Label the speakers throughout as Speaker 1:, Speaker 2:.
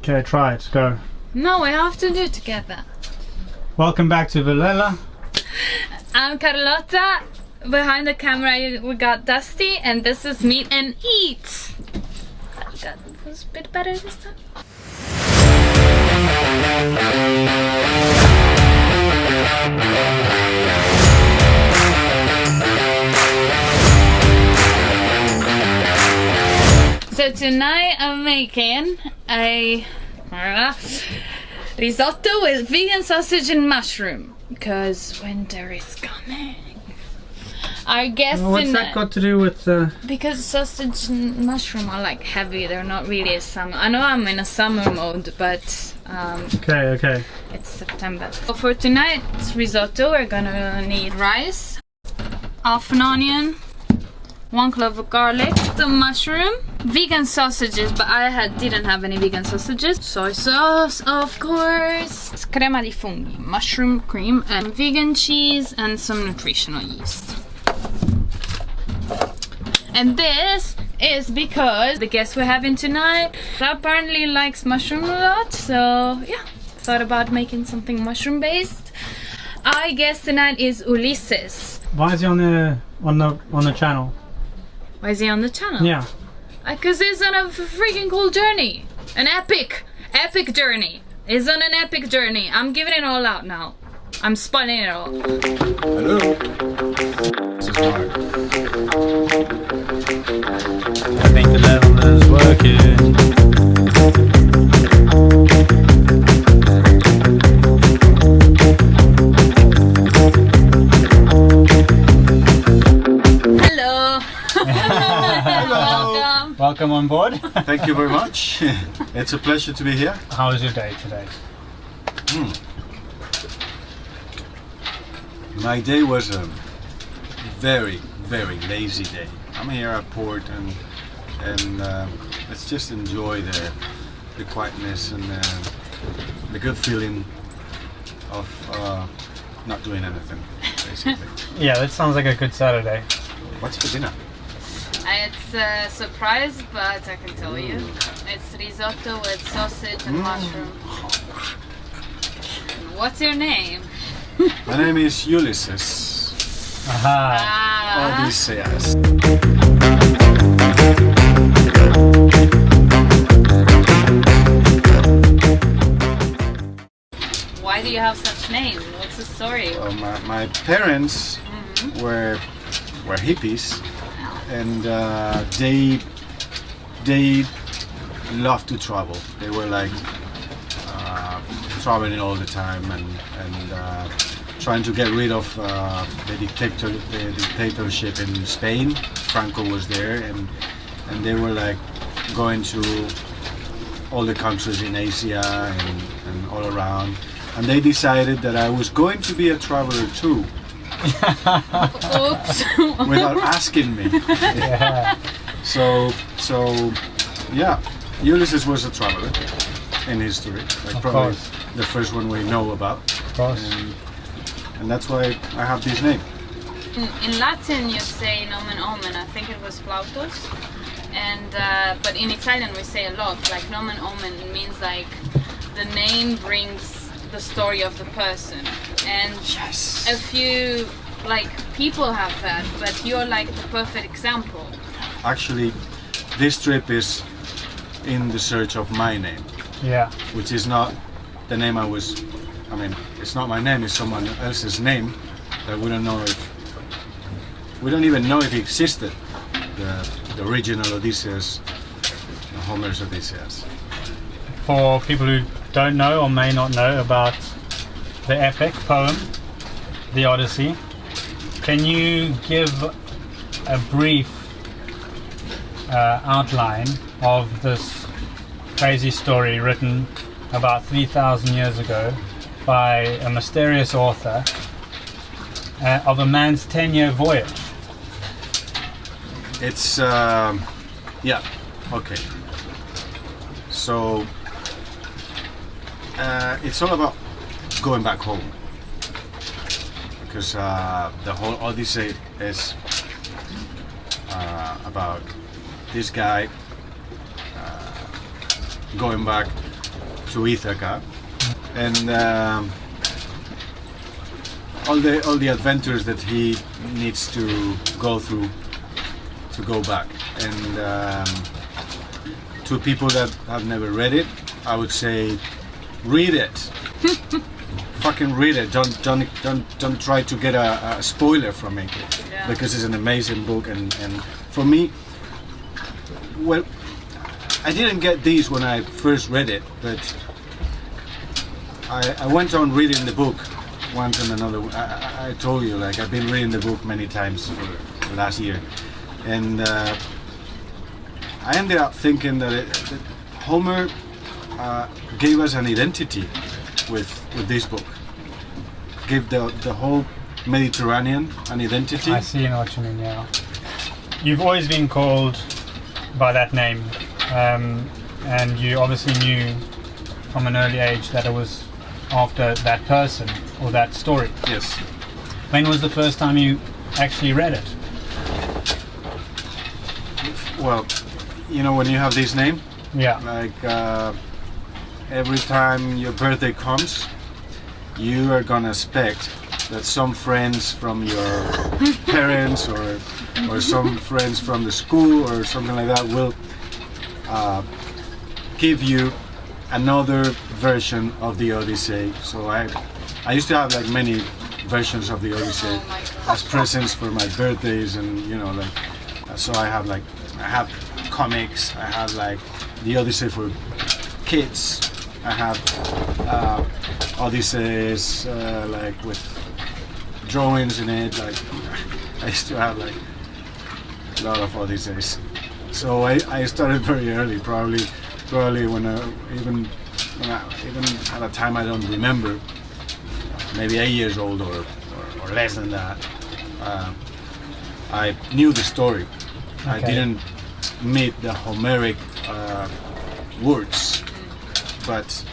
Speaker 1: Okay, try it. Go.
Speaker 2: No, we have to do it together.
Speaker 1: Welcome back to Villela.
Speaker 2: I'm Carlotta. Behind the camera we got Dusty, and this is Meet and Eat. That was a bit better this time. So tonight I'm making a risotto with vegan sausage and mushroom, because winter is coming. Our guest
Speaker 1: What's that got to do with
Speaker 2: because sausage and mushroom are like heavy, they're not really a summer. I know I'm in a summer mode, but
Speaker 1: Okay.
Speaker 2: it's September. So for tonight's risotto we're gonna need rice, half an onion, 1 clove of garlic, some mushroom, vegan sausages, but I didn't have any vegan sausages, soy sauce of course, crema di funghi, mushroom cream, and vegan cheese, and some nutritional yeast. And this is because the guest we're having tonight apparently likes mushroom a lot, so yeah, thought about making something mushroom based. Our guest tonight is Ulises.
Speaker 1: Why is he on the channel?
Speaker 2: Why is he on the channel?
Speaker 1: Yeah.
Speaker 2: Because he's on a freaking cool journey. An epic journey. He's on an epic journey. I'm giving it all out now. I'm spawning it all.
Speaker 3: Hello. This is Mark. I think the level is working.
Speaker 2: Hello. Welcome.
Speaker 1: Welcome on board.
Speaker 3: Thank you very much. It's a pleasure to be here.
Speaker 1: How was your day today?
Speaker 3: My day was a very, very lazy day. I'm here at port and let's just enjoy the quietness and the good feeling of not doing anything, basically.
Speaker 1: Yeah, that sounds like a good Saturday.
Speaker 3: What's for dinner?
Speaker 2: It's a surprise, but I can tell you. It's risotto with sausage and mushroom. What's your name?
Speaker 3: My name is Ulises.
Speaker 1: Aha.
Speaker 3: Odysseus.
Speaker 2: Why do you have such name? What's the story?
Speaker 3: Well, my parents were hippies, and they loved to travel. They were like traveling all the time and trying to get rid of the dictatorship in Spain. Franco was there, and they were like going to all the countries in Asia and all around. And they decided that I was going to be a traveler too.
Speaker 2: Oops.
Speaker 3: Without asking me.
Speaker 1: Yeah.
Speaker 3: So yeah, Ulises was a traveler in history, like
Speaker 1: Of
Speaker 3: probably
Speaker 1: course.
Speaker 3: the first one we know about.
Speaker 1: Of course.
Speaker 3: And that's why I have this name.
Speaker 2: In Latin you say nomen omen, I think it was Plautus. And but in Italian we say a lot, like nomen omen means like the name brings the story of the person. And
Speaker 3: Yes.
Speaker 2: a few like people have that, but you're like the perfect example.
Speaker 3: Actually, this trip is in the search of my name,
Speaker 1: Yeah.
Speaker 3: which is not the name I mean, it's not my name, it's someone else's name that we don't even know if it existed. The original Odysseus, Homer's Odysseus.
Speaker 1: For people who don't know or may not know about the epic poem, the Odyssey, can you give a brief outline of this crazy story written about 3,000 years ago by a mysterious author of a man's 10-year voyage?
Speaker 3: It's yeah, okay. So it's all about going back home, because the whole Odyssey is about this guy going back to Ithaca, and all the adventures that he needs to go through to go back. And to people that have never read it, I would say, read it. Fucking read it. Don't try to get a spoiler from it, because it's an amazing book. And for me, well, I didn't get this when I first read it, but I went on reading the book once and another. I told you, like, I've been reading the book many times for the last year, and I ended up thinking that Homer gave us an identity with this book. Gave the whole Mediterranean an identity.
Speaker 1: I see what you mean, yeah. You've always been called by that name, and you obviously knew from an early age that it was after that person or that story.
Speaker 3: Yes.
Speaker 1: When was the first time you actually read it?
Speaker 3: Well, you know, when you have this name,
Speaker 1: Yeah.
Speaker 3: like every time your birthday comes, you are gonna expect that some friends from your parents or some friends from the school or something like that will give you another version of the Odyssey. So I used to have like many versions of the Odyssey as presents for my birthdays, and you know, like, so I have comics, I have like the Odyssey for kids, I have Odysseus like with drawings in it. Like, I used to have like a lot of Odysseys. So I started very early, probably when even at a time I don't remember, maybe 8 years old or less than that. I knew the story.
Speaker 1: Okay.
Speaker 3: I didn't meet the Homeric words, but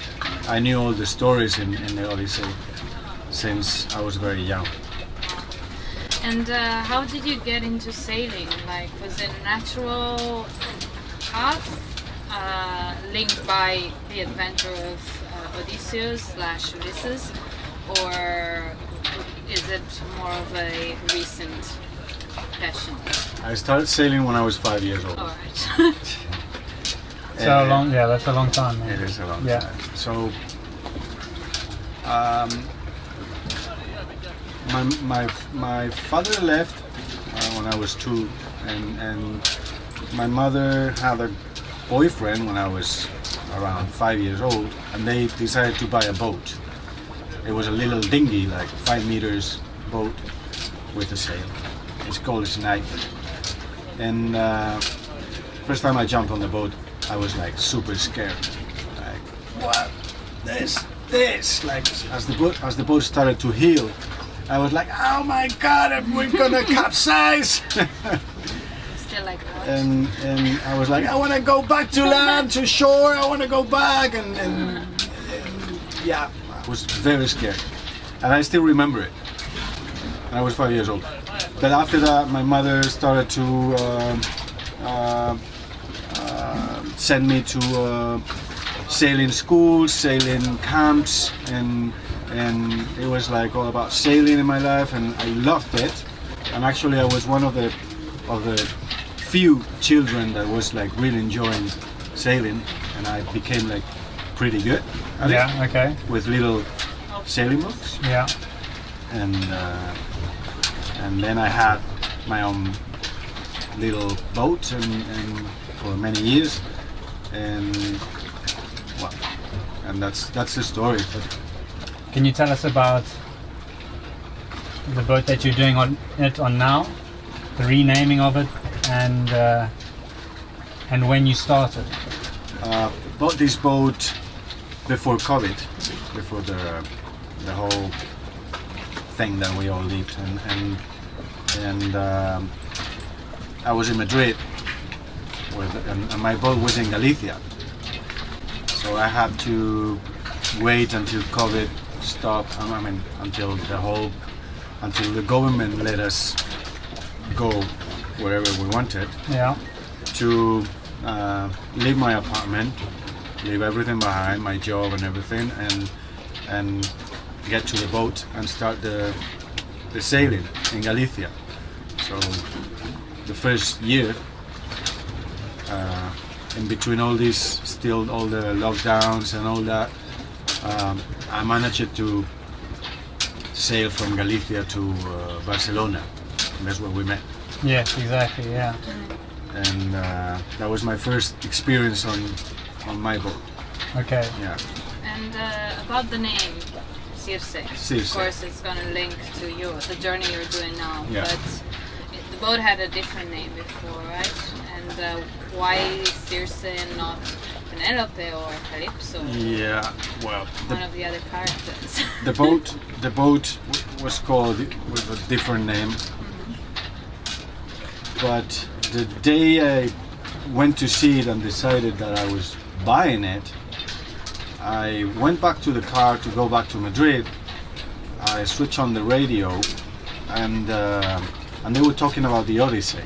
Speaker 3: I knew all the stories in the Odyssey since I was very young.
Speaker 2: And how did you get into sailing? Like, was it a natural path linked by the adventure of Odysseus / Ulises, or is it more of a recent passion?
Speaker 3: I started sailing when I was 5 years old.
Speaker 2: Alright.
Speaker 1: So long, yeah, that's a long time. Man.
Speaker 3: It is a long
Speaker 1: Yeah.
Speaker 3: time. So, my father left when I was 2, and my mother had a boyfriend when I was around 5 years old, and they decided to buy a boat. It was a little dinghy, like 5 meters boat with a sail. It's called a Snipe. And first time I jumped on the boat, I was like super scared. Like, what? This? Like, as the boat started to heel, I was like, oh my god, we're gonna capsize!
Speaker 2: Still like what?
Speaker 3: and I was like, I want to go back to land, to shore. I want to go back, and yeah, I was very scared, and I still remember it. And I was 5 years old. But after that, my mother started to send me to sailing schools, sailing camps, and it was like all about sailing in my life, and I loved it. And actually, I was one of the few children that was like really enjoying sailing, and I became like pretty good at it,
Speaker 1: Okay.
Speaker 3: with little sailing books.
Speaker 1: Yeah.
Speaker 3: And then I had my own little boat, and for many years, and well, and that's the story. But
Speaker 1: Can you tell us about the boat that you're doing on now, the renaming of it, and when you started?
Speaker 3: bought this boat before COVID, before the whole thing that we all lived, and I was in Madrid, and my boat was in Galicia, so I had to wait until COVID stopped. I mean, until the government let us go wherever we wanted.
Speaker 1: Yeah.
Speaker 3: To leave my apartment, leave everything behind, my job and everything, and get to the boat and start the sailing in Galicia. So the first year, in between all the lockdowns and all that, I managed to sail from Galicia to Barcelona. And that's where we met.
Speaker 1: Yes, exactly. Yeah.
Speaker 3: And that was my first experience on my boat.
Speaker 1: Okay.
Speaker 3: Yeah.
Speaker 2: And about the name, Circe.
Speaker 3: Circe.
Speaker 2: Of course, it's gonna link to the journey you're doing now.
Speaker 3: Yeah.
Speaker 2: But the boat had a different name before, right? And why Circe and not Penelope or Calypso?
Speaker 3: Yeah. Well,
Speaker 2: One of the other characters.
Speaker 3: the boat was called with a different name. But the day I went to see it and decided that I was buying it, I went back to the car to go back to Madrid. I switched on the radio, and they were talking about the Odyssey.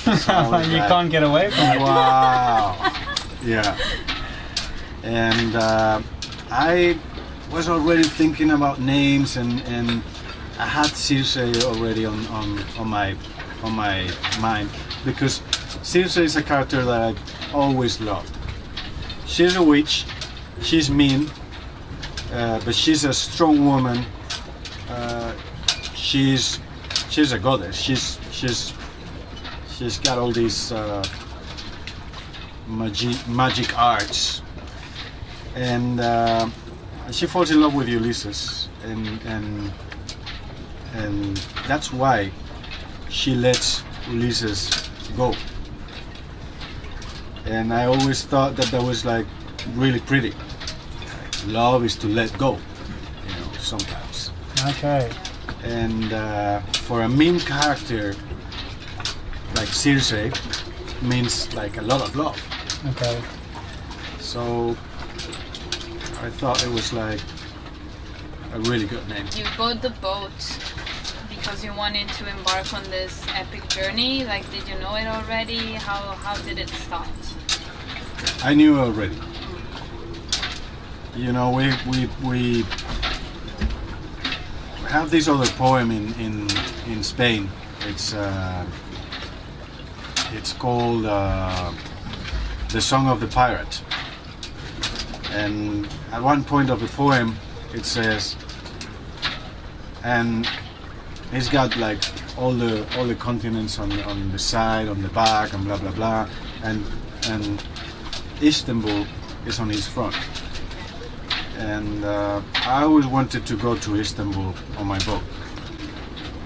Speaker 3: So I was
Speaker 1: You
Speaker 3: like,
Speaker 1: can't get away from it.
Speaker 3: wow. Yeah. And I was already thinking about names, and I had Circe already on my mind, because Circe is a character that I always loved. She's a witch, she's mean, but she's a strong woman. She's a goddess. She's got all these magic arts, and she falls in love with Ulises, and that's why she lets Ulises go. And I always thought that was like really pretty. Love is to let go, sometimes.
Speaker 1: Okay.
Speaker 3: And for a mean character like Circe, means like a lot of love.
Speaker 1: Okay.
Speaker 3: So I thought it was like a really good name.
Speaker 2: You bought the boat because you wanted to embark on this epic journey. Like, did you know it already? How did it start?
Speaker 3: I knew already. We have this other poem in Spain. It's called The Song of the Pirate. And at one point of the poem, it says, and he's got like all the continents on the side, on the back, and blah blah blah, and Istanbul is on his front. And I always wanted to go to Istanbul on my boat.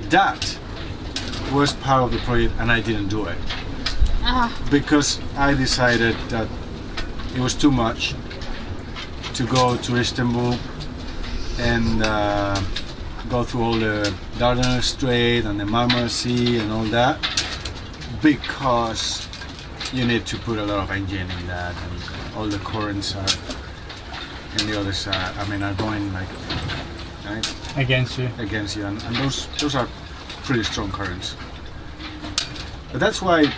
Speaker 3: That was part of the project, and I didn't do it because I decided that it was too much to go to Istanbul and go through all the Dardanelles Strait and the Marmara Sea and all that, because you need to put a lot of engine in that, and all the currents are in the other side. I mean, are going like right
Speaker 1: Against you.
Speaker 3: against you, and those are pretty strong currents. But that's why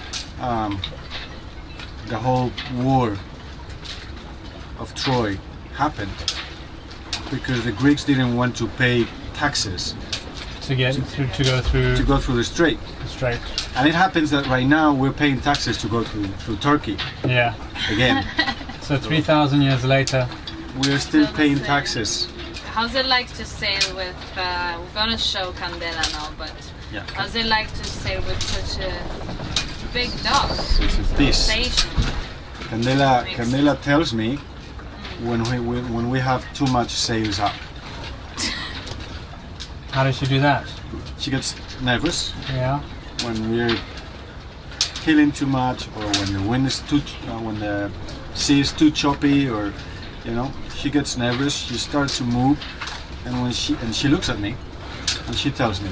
Speaker 3: the whole war of Troy happened, because the Greeks didn't want to pay taxes
Speaker 1: To go through
Speaker 3: to go through the strait.
Speaker 1: the strait.
Speaker 3: And it happens that right now we're paying taxes to go through Turkey
Speaker 1: Yeah.
Speaker 3: again.
Speaker 1: So 3,000 years later.
Speaker 3: We're still
Speaker 2: Still the
Speaker 3: paying
Speaker 2: same.
Speaker 3: taxes.
Speaker 2: How's it like to sail with? We're gonna show Candela now, but
Speaker 3: Yeah.
Speaker 2: how's it like to sail with such a big dog?
Speaker 3: It's a beast.
Speaker 2: Sensation.
Speaker 3: Candela tells me when we have too much sails up,
Speaker 1: How does she do that?
Speaker 3: she gets nervous
Speaker 1: Yeah.
Speaker 3: when we're heeling too much, or when the wind is when the sea is too choppy, or she gets nervous. She starts to move, and when she looks at me, and she tells me,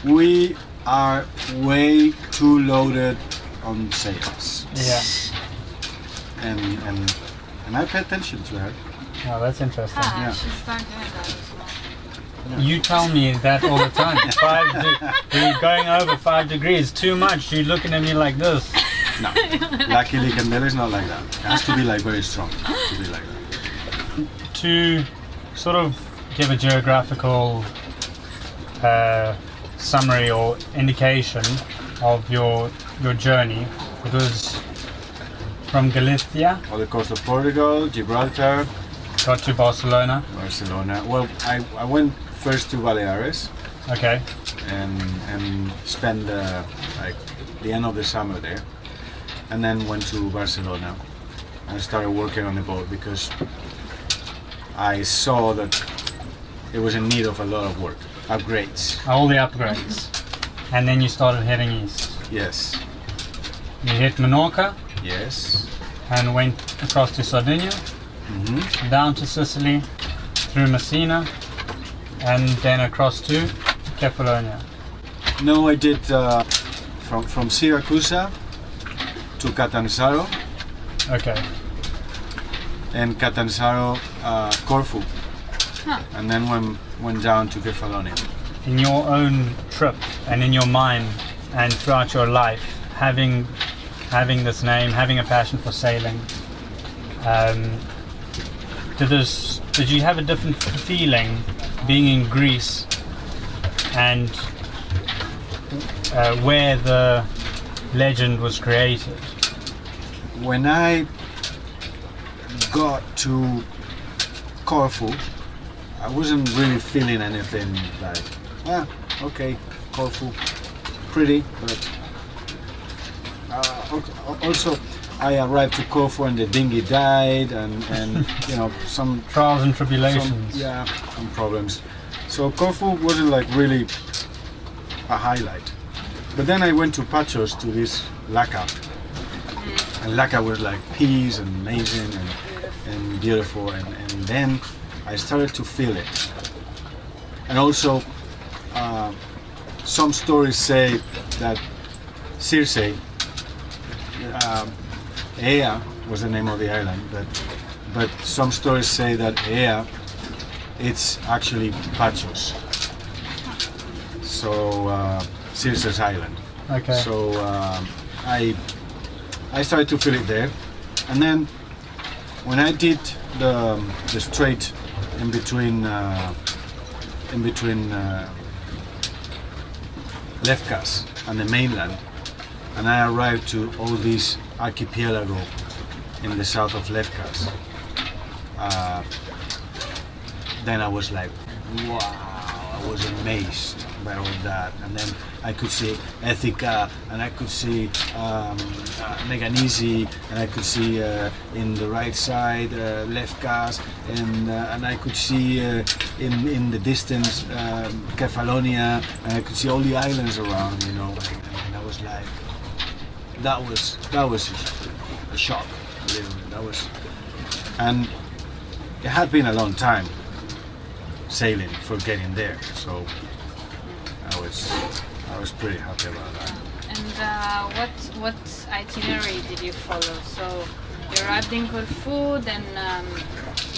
Speaker 3: "We are way too loaded on sails,"
Speaker 1: Yeah.
Speaker 3: and I pay attention to her.
Speaker 1: Oh, that's interesting.
Speaker 3: Yeah.
Speaker 2: She started doing that as well.
Speaker 1: You tell me that all the time. We're going over 5 degrees. Too much. You're looking at me like this.
Speaker 3: No. Luckily, candela is not like that. It has to be like very strong to be like that.
Speaker 1: To sort of give a geographical summary or indication of your journey, it was from Galicia,
Speaker 3: On the coast of Portugal, Gibraltar,
Speaker 1: got to Barcelona.
Speaker 3: Barcelona. Well, I went first to Baleares
Speaker 1: Okay.
Speaker 3: and spent like the end of the summer there, and then went to Barcelona and started working on the boat because I saw that it was in need of a lot of work, upgrades.
Speaker 1: All the upgrades. And then you started heading east.
Speaker 3: Yes,
Speaker 1: You hit Menorca
Speaker 3: yes.
Speaker 1: and went across to Sardinia, down to Sicily, through Messina, and then across to Kefalonia.
Speaker 3: No, I did from Syracuse to Catanzaro,
Speaker 1: Okay.
Speaker 3: and Catanzaro, Corfu,
Speaker 2: Huh.
Speaker 3: and then went down to Kefalonia.
Speaker 1: In your own trip and in your mind and throughout your life, having this name, having a passion for sailing, did you have a different feeling being in Greece and where the legend was created?
Speaker 3: When I got to Corfu, I wasn't really feeling anything like, okay, Corfu, pretty, but also I arrived to Corfu and the dinghy died, and you know, some
Speaker 1: Trials and tribulations.
Speaker 3: some problems. So Corfu wasn't like really a highlight. But then I went to Pachos, to this Laka, and Laka was like peace and amazing and beautiful, and then I started to feel it. And also some stories say that Circe, Ea was the name of the island, but some stories say that Ea, it's actually Pachos, so Circe's island.
Speaker 1: Okay.
Speaker 3: So I started to feel it there, and then when I did the strait in between Lefkas and the mainland, and I arrived to all these archipelago in the south of Lefkas, then I was like, wow, I was amazed by all that. And then I could see Ethica, and I could see Meganisi, and I could see in the right side Lefkas, and I could see in the distance Kefalonia, and I could see all the islands around, you know, and I was like, that was a shock, a little bit. That was, and it had been a long time sailing for getting there, so I was pretty happy about that.
Speaker 2: And what itinerary did you follow? So you arrived in Corfu, then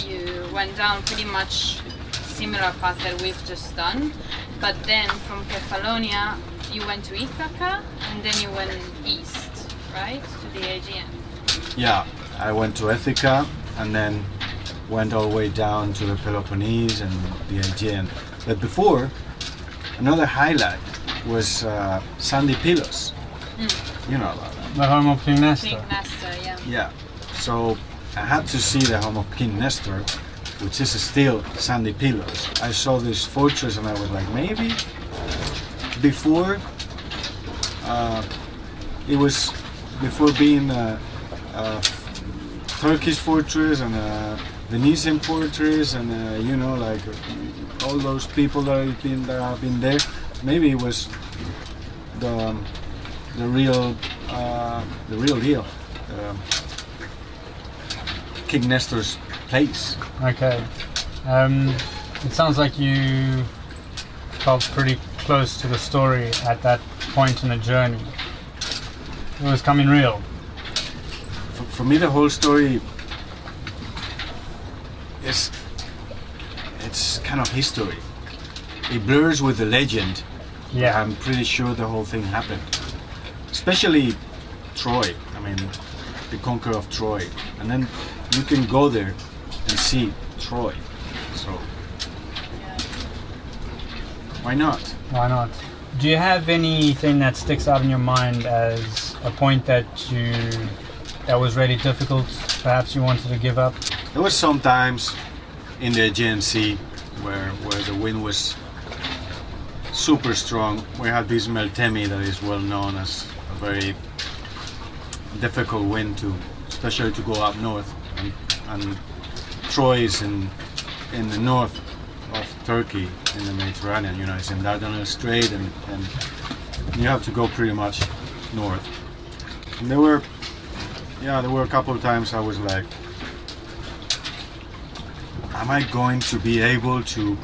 Speaker 2: you went down pretty much similar path that we've just done, but then from Kefalonia you went to Ithaca, and then you went east, right, to the Aegean.
Speaker 3: Yeah, I went to Ethica and then went all the way down to the Peloponnese and the Aegean. But before, another highlight was Sandy Pylos. You know about that.
Speaker 1: The home of King Nestor.
Speaker 2: King Nestor, yeah.
Speaker 3: Yeah. So I had to see the home of King Nestor, which is still Sandy Pylos. I saw this fortress and I was like, maybe before it was before being a Turkish fortress and a Venetian fortress, and you know, like all those people that have been there. Maybe it was the real deal, King Nestor's place.
Speaker 1: Okay. It sounds like you felt pretty close to the story at that point in the journey. It was coming real.
Speaker 3: For me, the whole story it's kind of history. It blurs with the legend.
Speaker 1: Yeah.
Speaker 3: I'm pretty sure the whole thing happened. Especially Troy. I mean, the conqueror of Troy, and then you can go there and see Troy. So why not?
Speaker 1: Why not? Do you have anything that sticks out in your mind as a point that was really difficult? Perhaps you wanted to give up?
Speaker 3: There was some times in the Aegean Sea where the wind was super strong. We had this Meltemi that is well known as a very difficult wind especially to go up north, and Troy is in the north of Turkey in the Mediterranean. You know, it's in Dardanelles Strait, and you have to go pretty much north. And there were a couple of times I was like, am I going to be able to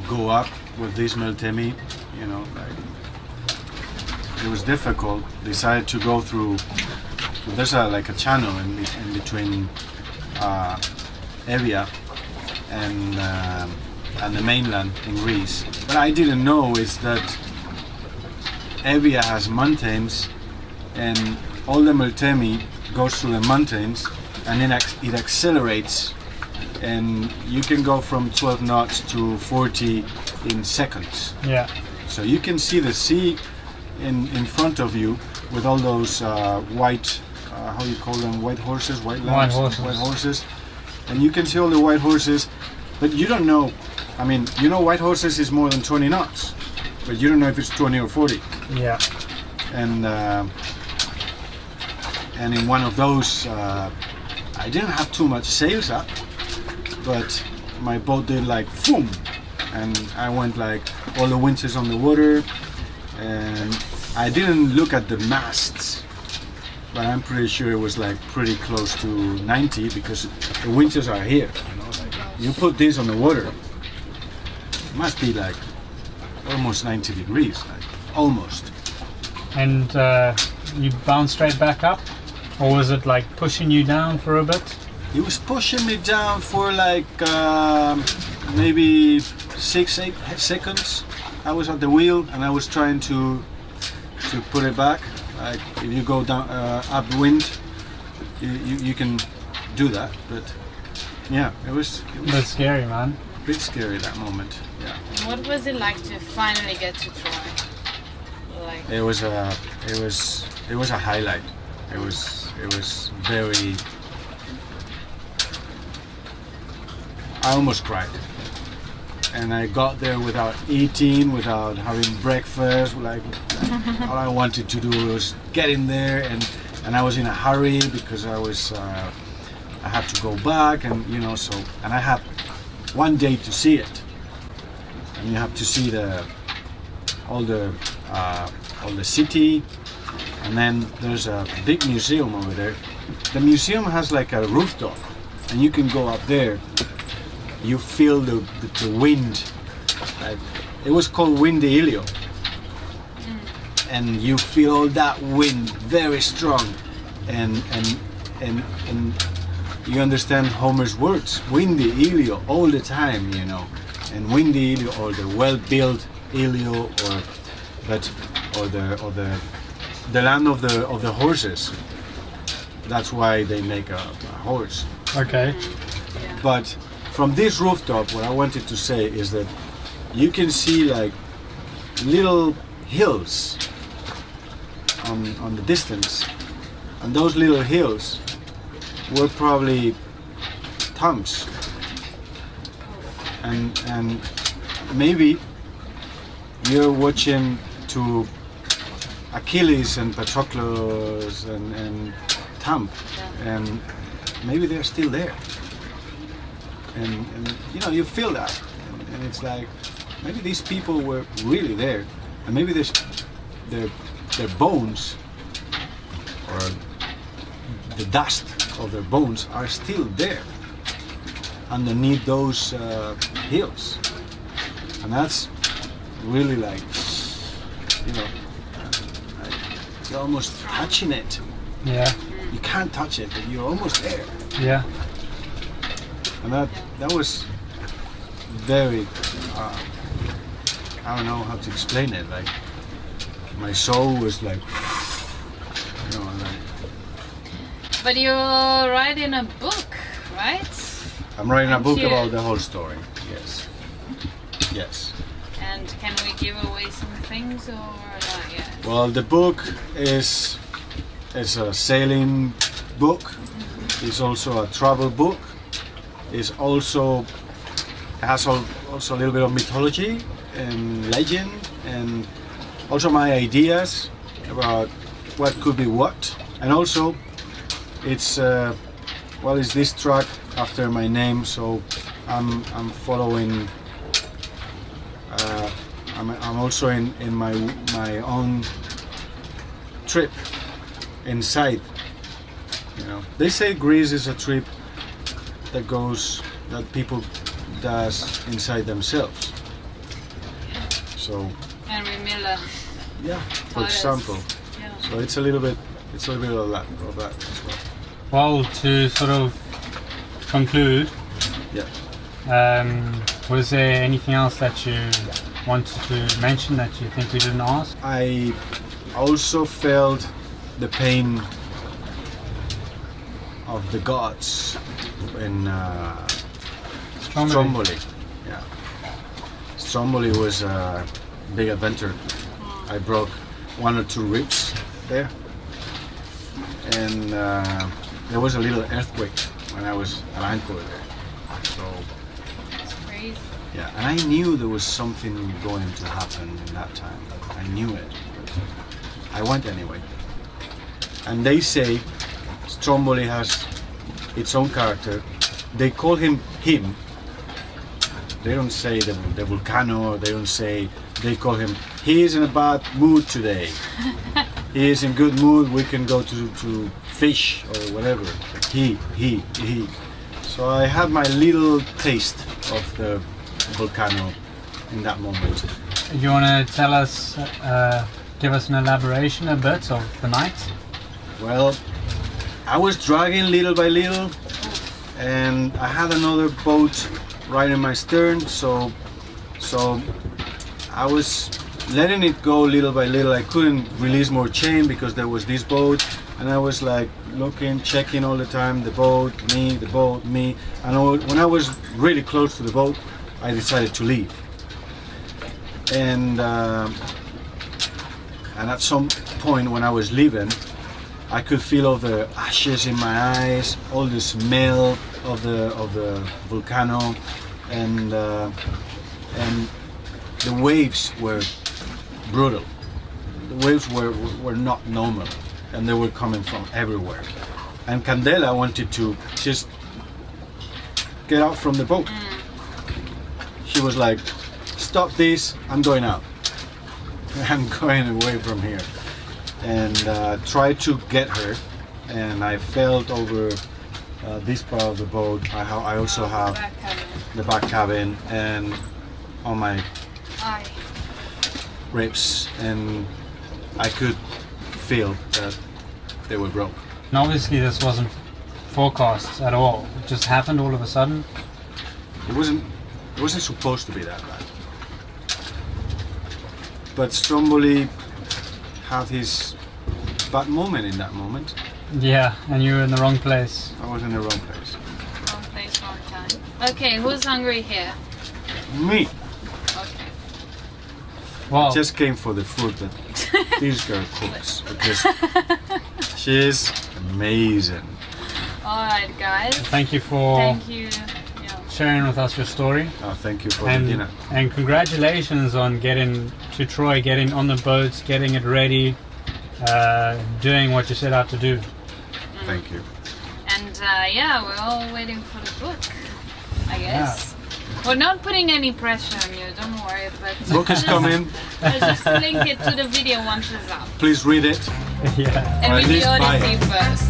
Speaker 3: go up with this Meltemi? You know, like, it was difficult. Decided to go through. There's a channel in between Evia and the mainland in Greece. What I didn't know is that Evia has mountains, and all the Meltemi goes through the mountains, and then it accelerates, and you can go from 12 knots to 40 in seconds.
Speaker 1: Yeah.
Speaker 3: So you can see the sea in front of you with all those white, how do you call them, white horses, white lambs? White horses. And you can see all the white horses, but you don't know, I mean, you know white horses is more than 20 knots, but you don't know if it's 20 or 40.
Speaker 1: Yeah.
Speaker 3: And in one of those, I didn't have too much sails up, but my boat did like boom, and I went like all the winches on the water, and I didn't look at the masts, but I'm pretty sure it was like pretty close to 90 because the winches are here. You know, like you put this on the water, it must be like almost 90 degrees, like almost.
Speaker 1: And you bounced straight back up, or was it like pushing you down for a bit?
Speaker 3: It was pushing me down for like maybe 6-8 seconds. I was at the wheel and I was trying to put it back. Like if you go down upwind, you can do that. But yeah, it was
Speaker 1: That's scary, man.
Speaker 3: a bit scary that moment. Yeah.
Speaker 2: What was it like to finally get to Troy? Like,
Speaker 3: It was a highlight. It was very. I almost cried. And I got there without eating, without having breakfast. Like all I wanted to do was get in there, and I was in a hurry because I had to go back, and you know, so, and I had one day to see it, and you have to see all the city, and then there's a big museum over there. The museum has like a rooftop, and you can go up there. You feel the wind. It was called Windy Ilio, and you feel all that wind very strong, and you understand Homer's words, Windy Ilio, all the time, you know, and Windy Ilio, or the well-built Ilio, or the land of the horses. That's why they make a horse.
Speaker 1: Okay.
Speaker 3: But from this rooftop, what I wanted to say is that you can see like little hills on the distance, and those little hills were probably tombs, and maybe you're watching to Achilles and Patroclus and Thumb, and maybe they're still there. And you know, you feel that, and it's like maybe these people were really there, and maybe their bones, or the dust of their bones, are still there underneath those hills, and that's really like, you know, you're almost touching it.
Speaker 1: Yeah.
Speaker 3: You can't touch it, but you're almost there.
Speaker 1: Yeah.
Speaker 3: And that was very, I don't know how to explain it, like my soul was like, you know, like
Speaker 2: But you're writing a book, right?
Speaker 3: I'm writing a book
Speaker 2: Here.
Speaker 3: about the whole story. Yes. Yes.
Speaker 2: And can we give away some things or not yet?
Speaker 3: Well, the book is a sailing book. It's also a travel book. It's also also a little bit of mythology and legend, and also my ideas about what could be what. And also, it's it's this track after my name, so I'm following. I'm also in my own trip inside. You know, they say Greece is a trip that people does inside themselves. So.
Speaker 2: And Miller.
Speaker 3: Yeah. For
Speaker 2: Photos.
Speaker 3: example.
Speaker 2: Yeah.
Speaker 3: So it's a little bit of that as well.
Speaker 1: Well, to sort of conclude,
Speaker 3: Yeah.
Speaker 1: was there anything else that you wanted to mention that you think we didn't ask?
Speaker 3: I also felt the pain of the gods in Stromboli. Yeah. Stromboli was a big adventure. I broke 1 or 2 ribs there, and there was a little earthquake when I was at anchor there. So
Speaker 2: It's crazy.
Speaker 3: yeah, and I knew there was something going to happen in that time. I knew it, but I went anyway. And they say Stromboli has its own character. They call him. They don't say the volcano. They don't say. They call him. He is in a bad mood today. He is in good mood. We can go to fish or whatever. He. So I had my little taste of the volcano in that moment.
Speaker 1: You want to tell us, give us an elaboration a bit of the night?
Speaker 3: Well, I was dragging little by little, and I had another boat right in my stern, so I was letting it go little by little. I couldn't release more chain because there was this boat, and I was like looking, checking all the time, the boat, me. And when I was really close to the boat, I decided to leave. And at some point when I was leaving, I could feel all the ashes in my eyes, all the smell of the volcano, and the waves were brutal. The waves were not normal, and they were coming from everywhere. And Candela wanted to just get out from the boat. She was like, "Stop this! I'm going out. I'm going away from here." And tried to get her, and I felt over this part of the boat. I also have the back cabin and on my ribs, and I could feel that they were broke.
Speaker 1: And obviously this wasn't forecast at all. It just happened all of a sudden.
Speaker 3: It wasn't supposed to be that bad. But Stromboli had his bad moment in that moment.
Speaker 1: Yeah, and you were in the wrong place.
Speaker 3: I was in the wrong place.
Speaker 2: Wrong place, wrong time. Okay, who's hungry here?
Speaker 3: Me.
Speaker 2: Okay.
Speaker 1: Well,
Speaker 3: Just came for the food that this girl cooks, because she's amazing.
Speaker 2: Alright, guys.
Speaker 1: thank you for
Speaker 2: Thank you. Yeah.
Speaker 1: sharing with us your story.
Speaker 3: Oh, thank you for the dinner.
Speaker 1: And congratulations on getting to Troy, getting on the boats, getting it ready, doing what you set out to do.
Speaker 3: Thank you.
Speaker 2: And we're all waiting for the book, I guess. We're not putting any pressure on you, don't worry. But
Speaker 3: Book is coming.
Speaker 2: I'll just link it to the video once it's out.
Speaker 3: Please read it.
Speaker 1: Yeah.
Speaker 2: And
Speaker 3: Or at
Speaker 2: read the
Speaker 3: least buy
Speaker 2: Odyssey
Speaker 3: it.
Speaker 2: first.